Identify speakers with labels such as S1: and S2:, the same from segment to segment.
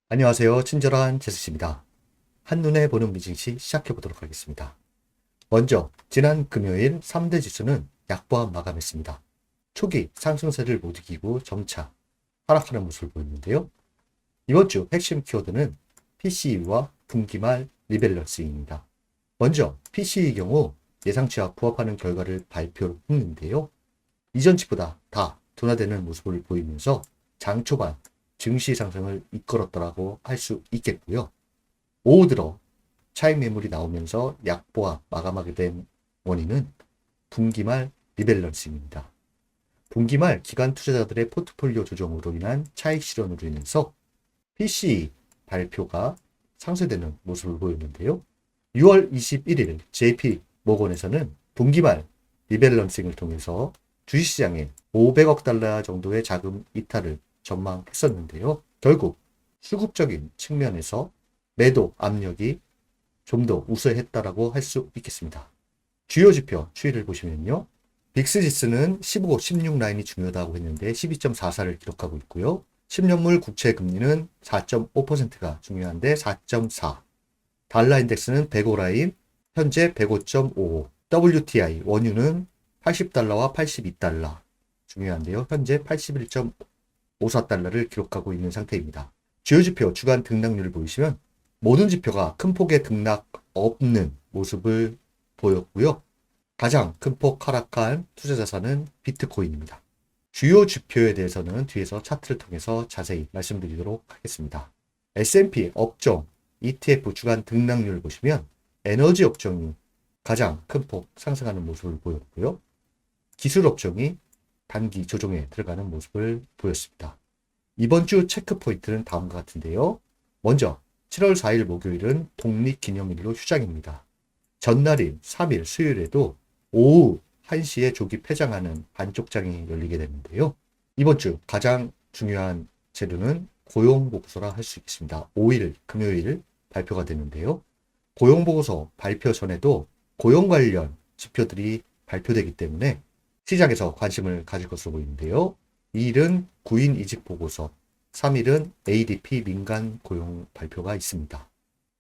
S1: 안녕하세요. 친절한 제스입니다. 한눈에 보는 미증시 시작해 보도록 하겠습니다. 먼저 지난 금요일 3대 지수는 약보합 마감했습니다. 초기 상승세를 못 이기고 점차 하락하는 모습을 보였는데요. 이번 주 핵심 키워드는 PCE와 분기말 리밸런스입니다. 먼저 PCE 경우 예상치와 부합하는 결과를 발표했는데요. 이전치보다 다 둔화되는 모습을 보이면서 장 초반 증시 상승을 이끌었더라고 할 수 있겠고요. 오후 들어 차익 매물이 나오면서 약보합 마감하게 된 원인은 분기말 리밸런스입니다. 분기말 기관 투자자들의 포트폴리오 조정으로 인한 차익 실현으로 인해서 PCE 발표가 상쇄되는 모습을 보였는데요. 6월 21일 JP 모건에서는 분기말 리밸런싱을 통해서 주식시장에 500억 달러 정도의 자금 이탈을 전망했었는데요. 결국 수급적인 측면에서 매도 압력이 좀 더 우세했다라고 할 수 있겠습니다. 주요 지표 추이를 보시면요. 빅스지스는 15, 16 라인이 중요하다고 했는데 12.44를 기록하고 있고요. 10년물 국채 금리는 4.5%가 중요한데 4.4. 달러 인덱스는 105 라인, 현재 105.55. WTI 원유는 80달러와 82달러 중요한데요. 현재 81.54달러를 기록하고 있는 상태입니다. 주요 지표 주간 등락률을 보시면 모든 지표가 큰 폭의 등락 없는 모습을 보였고요. 가장 큰 폭 하락한 투자 자산은 비트코인입니다. 주요 지표에 대해서는 뒤에서 차트를 통해서 자세히 말씀드리도록 하겠습니다. S&P 업종 ETF 주간 등락률을 보시면 에너지 업종이 가장 큰 폭 상승하는 모습을 보였고요. 기술 업종이 단기 조정에 들어가는 모습을 보였습니다. 이번 주 체크 포인트는 다음과 같은데요. 먼저 7월 4일 목요일은 독립기념일로 휴장입니다. 전날인 3일 수요일에도 오후 1시에 조기 폐장하는 반쪽장이 열리게 되는데요. 이번 주 가장 중요한 재료는 고용보고서라 할 수 있겠습니다. 5일 금요일 발표가 되는데요. 고용보고서 발표 전에도 고용 관련 지표들이 발표되기 때문에 시장에서 관심을 가질 것으로 보이는데요. 2일은 구인 이직 보고서, 3일은 ADP 민간 고용 발표가 있습니다.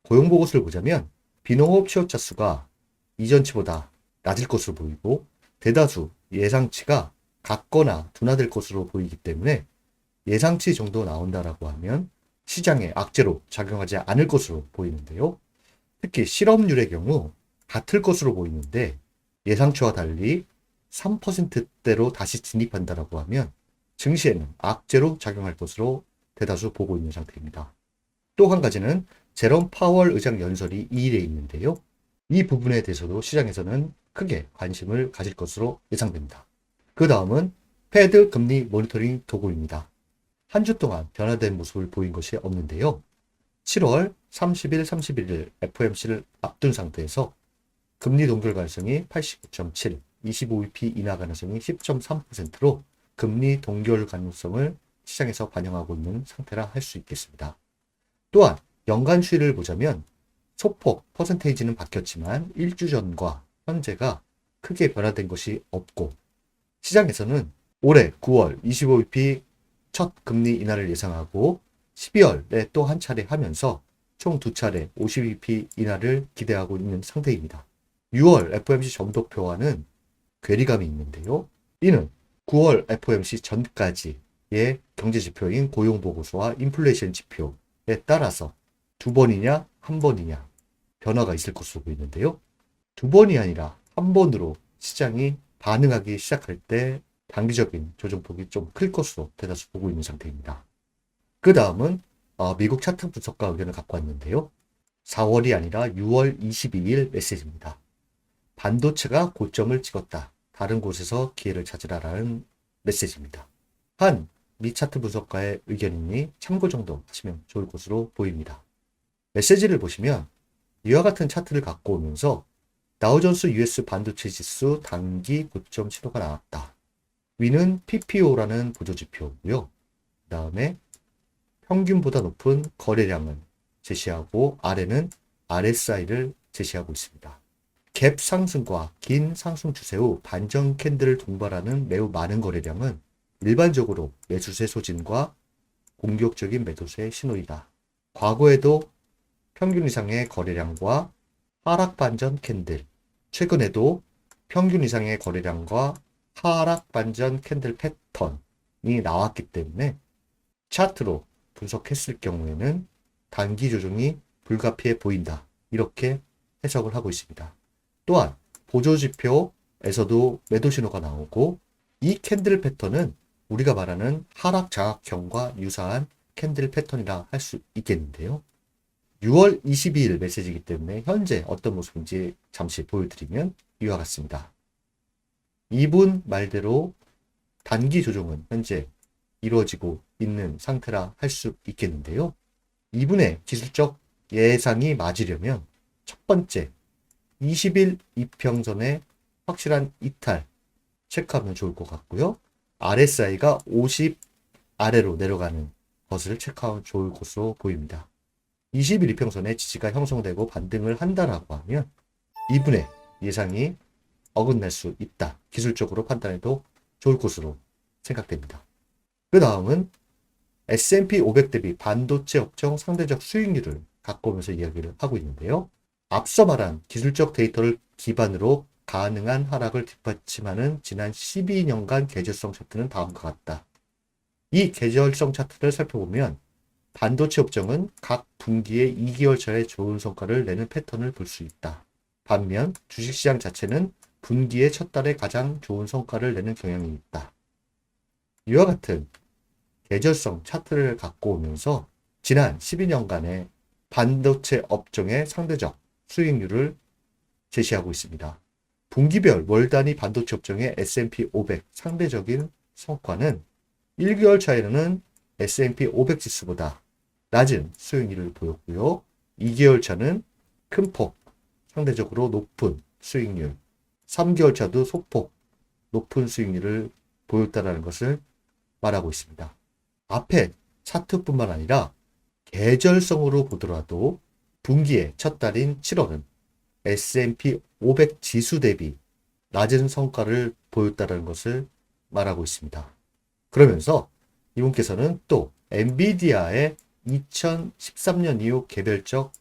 S1: 고용 보고서를 보자면 비농업 취업자 수가 이전치보다 낮을 것으로 보이고 대다수 예상치가 같거나 둔화될 것으로 보이기 때문에 예상치 정도 나온다라고 하면 시장에 악재로 작용하지 않을 것으로 보이는데요. 특히 실업률의 경우 같을 것으로 보이는데 예상치와 달리 3%대로 다시 진입한다라고 하면 증시에는 악재로 작용할 것으로 대다수 보고 있는 상태입니다. 또 한 가지는 제롬 파월 의장 연설이 2일에 있는데요. 이 부분에 대해서도 시장에서는 크게 관심을 가질 것으로 예상됩니다. 그 다음은 패드 금리 모니터링 도구입니다. 한 주 동안 변화된 모습을 보인 것이 없는데요. 7월 30일, 31일 FOMC를 앞둔 상태에서 금리 동결 가능성이 89.7, 25bp 인하 가능성이 10.3%로 금리 동결 가능성을 시장에서 반영하고 있는 상태라 할 수 있겠습니다. 또한 연간 추이를 보자면 소폭 퍼센테이지는 바뀌었지만 1주 전과 현재가 크게 변화된 것이 없고 시장에서는 올해 9월 25bp 첫 금리 인하를 예상하고 12월에 또 한 차례 하면서 총 두 차례 50bp 인하를 기대하고 있는 상태입니다. 6월 FOMC 점도표와는 괴리감이 있는데요. 이는 9월 FOMC 전까지의 경제지표인 고용보고서와 인플레이션 지표에 따라서 두 번이냐 한 번이냐 변화가 있을 것으로 보이는데요. 두 번이 아니라 한 번으로 시장이 반응하기 시작할 때 단기적인 조정폭이 좀 클 것으로 대다수 보고 있는 상태입니다. 그 다음은 미국 차트 분석가 의견을 갖고 왔는데요. 4월이 아니라 6월 22일 메시지입니다. 반도체가 고점을 찍었다. 다른 곳에서 기회를 찾으라라는 메시지입니다. 한 미 차트 분석가의 의견이니 참고 정도 하시면 좋을 것으로 보입니다. 메시지를 보시면 이와 같은 차트를 갖고 오면서 다우존스 US 반도체 지수 단기 고점 신호가 나왔다. 위는 PPO라는 보조지표고요. 그 다음에 평균보다 높은 거래량을 제시하고 아래는 RSI를 제시하고 있습니다. 갭 상승과 긴 상승 추세 후 반전 캔들을 동반하는 매우 많은 거래량은 일반적으로 매수세 소진과 공격적인 매도세의 신호이다. 과거에도 평균 이상의 거래량과 하락 반전 캔들, 최근에도 평균 이상의 거래량과 하락 반전 캔들 패턴이 나왔기 때문에 차트로 분석했을 경우에는 단기 조정이 불가피해 보인다. 이렇게 해석을 하고 있습니다. 또한 보조지표에서도 매도 신호가 나오고 이 캔들 패턴은 우리가 말하는 하락 장악형과 유사한 캔들 패턴이라 할 수 있겠는데요. 6월 22일 메시지이기 때문에 현재 어떤 모습인지 잠시 보여드리면 이와 같습니다. 이분 말대로 단기 조정은 현재 이루어지고 있는 상태라 할 수 있겠는데요. 이분의 기술적 예상이 맞으려면 첫 번째 20일 이평선의 확실한 이탈 체크하면 좋을 것 같고요. RSI가 50 아래로 내려가는 것을 체크하면 좋을 것으로 보입니다. 20일 이평선의 지지가 형성되고 반등을 한다라고 하면 이분의 예상이 어긋날 수 있다. 기술적으로 판단해도 좋을 것으로 생각됩니다. 그 다음은 S&P 500 대비 반도체 업종 상대적 수익률을 갖고 오면서 이야기를 하고 있는데요. 앞서 말한 기술적 데이터를 기반으로 가능한 하락을 뒷받침하는 지난 12년간 계절성 차트는 다음과 같다. 이 계절성 차트를 살펴보면 반도체 업종은 각 분기에 2개월차의 좋은 성과를 내는 패턴을 볼 수 있다. 반면 주식시장 자체는 분기의 첫 달에 가장 좋은 성과를 내는 경향이 있다. 이와 같은 계절성 차트를 갖고 오면서 지난 12년간의 반도체 업종의 상대적 수익률을 제시하고 있습니다. 분기별 월 단위 반도체 업종의 S&P 500 상대적인 성과는 1개월 차에는 S&P 500 지수보다 낮은 수익률을 보였고요. 2개월 차는 큰 폭, 상대적으로 높은 수익률, 3개월 차도 소폭 높은 수익률을 보였다는 것을 말하고 있습니다. 앞에 차트뿐만 아니라 계절성으로 보더라도 분기의 첫 달인 7월은 S&P 500 지수 대비 낮은 성과를 보였다는 것을 말하고 있습니다. 그러면서 이분께서는 또 엔비디아의 2013년 이후 개별적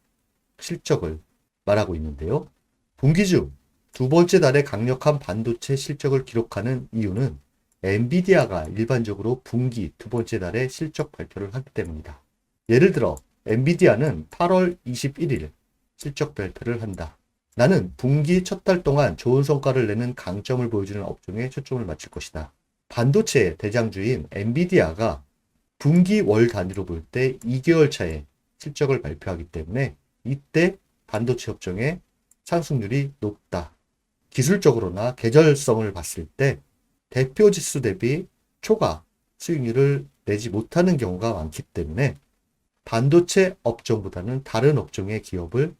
S1: 실적을 말하고 있는데요. 분기 중 두 번째 달에 강력한 반도체 실적을 기록하는 이유는 엔비디아가 일반적으로 분기 두 번째 달에 실적 발표를 하기 때문이다. 예를 들어 엔비디아는 8월 21일 실적 발표를 한다. 나는 분기 첫 달 동안 좋은 성과를 내는 강점을 보여주는 업종에 초점을 맞출 것이다. 반도체의 대장주인 엔비디아가 분기 월 단위로 볼 때 2개월 차에 실적을 발표하기 때문에 이때 반도체 업종의 상승률이 높다. 기술적으로나 계절성을 봤을 때 대표 지수 대비 초과 수익률을 내지 못하는 경우가 많기 때문에 반도체 업종보다는 다른 업종의 기업을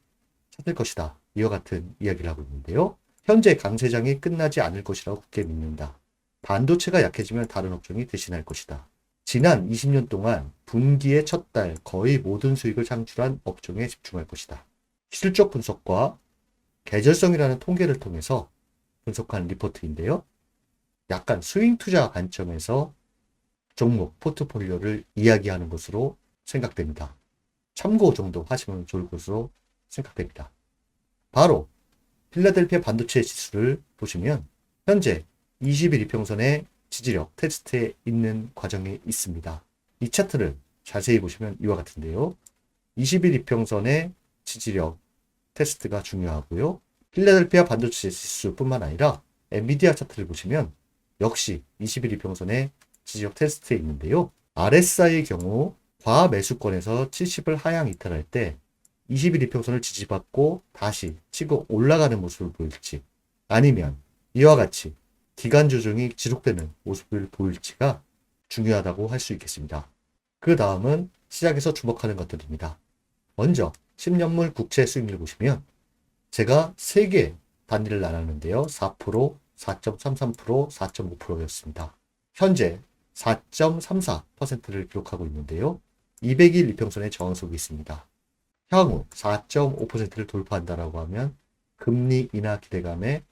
S1: 찾을 것이다. 이와 같은 이야기를 하고 있는데요. 현재 강세장이 끝나지 않을 것이라고 굳게 믿는다. 반도체가 약해지면 다른 업종이 대신할 것이다. 지난 20년 동안 분기의 첫 달 거의 모든 수익을 창출한 업종에 집중할 것이다. 기술적 분석과 계절성이라는 통계를 통해서 분석한 리포트인데요. 약간 스윙 투자 관점에서 종목, 포트폴리오를 이야기하는 것으로 생각됩니다. 참고 정도 하시면 좋을 것으로 생각됩니다. 바로 필라델피아 반도체 지수를 보시면 현재 20일 이평선의 지지력 테스트에 있는 과정에 있습니다. 이 차트를 자세히 보시면 이와 같은데요. 20일 이평선의 지지력 테스트가 중요하고요. 필라델피아 반도체 지수뿐만 아니라 엔비디아 차트를 보시면 역시 20일 이평선의 지지력 테스트에 있는데요. RSI의 경우 과매수권에서 70을 하향 이탈할 때 20일 이평선을 지지받고 다시 치고 올라가는 모습을 보일지 아니면 이와 같이 기간 조정이 지속되는 모습을 보일지가 중요하다고 할 수 있겠습니다. 그 다음은 시작에서 주목하는 것들입니다. 먼저 10년물 국채 수익률 보시면 제가 3개 단위를 나눴는데요. 4%, 4.33%, 4.5%였습니다. 현재 4.34%를 기록하고 있는데요. 200일 이평선의 저항속이 있습니다. 향후 4.5%를 돌파한다라고 하면 금리 인하 기대감의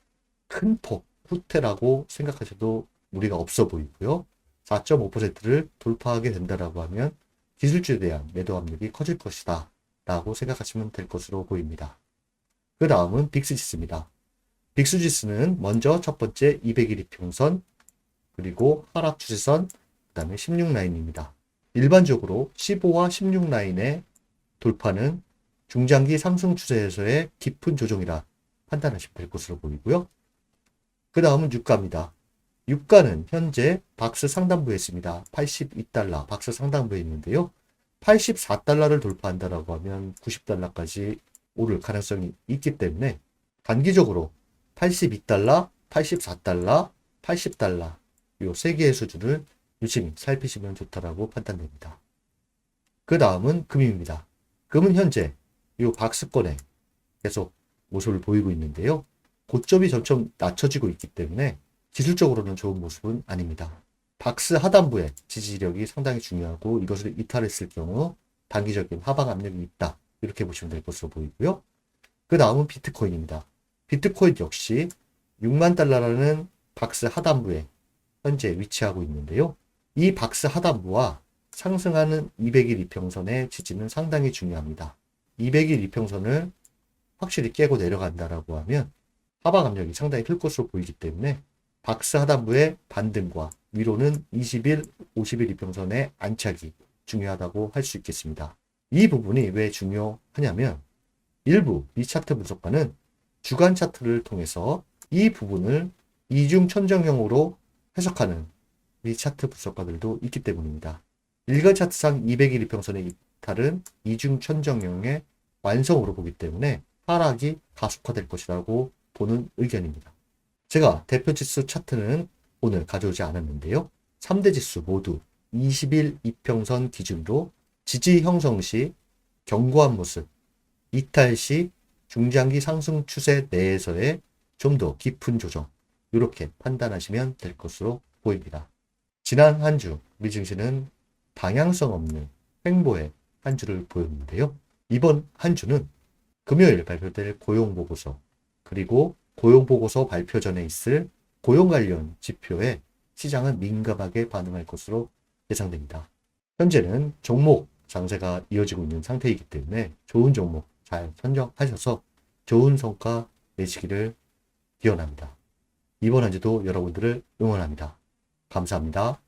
S1: 큰 폭, 후퇴라고 생각하셔도 무리가 없어 보이고요. 4.5%를 돌파하게 된다라고 하면 기술주에 대한 매도 압력이 커질 것이다 라고 생각하시면 될 것으로 보입니다. 그 다음은 빅스지수입니다. 빅스지수는 먼저 첫 번째 200일 이평선, 그리고 하락 추세선, 그 다음에 16라인입니다. 일반적으로 15와 16라인의 돌파는 중장기 상승 추세에서의 깊은 조정이라 판단하시면 될 것으로 보이고요. 그 다음은 유가입니다. 유가는 현재 박스 상단부에 있습니다. 82달러 박스 상단부에 있는데요. 84달러를 돌파한다라고 하면 90달러까지 오를 가능성이 있기 때문에 단기적으로 82달러, 84달러, 80달러 이 세 개의 수준을 유심히 살피시면 좋다라고 판단됩니다. 그 다음은 금입니다. 금은 현재 이 박스권에 계속 모습을 보이고 있는데요. 고점이 점점 낮춰지고 있기 때문에 기술적으로는 좋은 모습은 아닙니다. 박스 하단부의 지지력이 상당히 중요하고 이것을 이탈했을 경우 단기적인 하방 압력이 있다. 이렇게 보시면 될 것으로 보이고요. 그 다음은 비트코인입니다. 비트코인 역시 6만 달러라는 박스 하단부에 현재 위치하고 있는데요. 이 박스 하단부와 상승하는 200일 이평선의 지지는 상당히 중요합니다. 200일 이평선을 확실히 깨고 내려간다라고 하면 하방 압력이 상당히 클 것으로 보이기 때문에 박스 하단부의 반등과 위로는 20일, 50일 이평선의 안착이 중요하다고 할 수 있겠습니다. 이 부분이 왜 중요하냐면 일부 이 차트 분석가는 주간 차트를 통해서 이 부분을 이중 천정형으로 해석하는 이 차트 분석가들도 있기 때문입니다. 일간 차트상 200일 이평선의 이탈은 이중 천정형의 완성으로 보기 때문에 하락이 가속화될 것이라고 보는 의견입니다. 제가 대표 지수 차트는 오늘 가져오지 않았는데요. 3대 지수 모두 20일 이평선 기준으로 지지 형성 시 견고한 모습, 이탈 시 중장기 상승 추세 내에서의 좀 더 깊은 조정, 이렇게 판단하시면 될 것으로 보입니다. 지난 한 주 우리 증시는 방향성 없는 횡보의 한 주를 보였는데요. 이번 한 주는 금요일 발표될 고용보고서, 그리고 고용보고서 발표 전에 있을 고용 관련 지표에 시장은 민감하게 반응할 것으로 예상됩니다. 현재는 종목 장세가 이어지고 있는 상태이기 때문에 좋은 종목 잘 선정하셔서 좋은 성과 내시기를 기원합니다. 이번 한 주도 여러분들을 응원합니다. 감사합니다.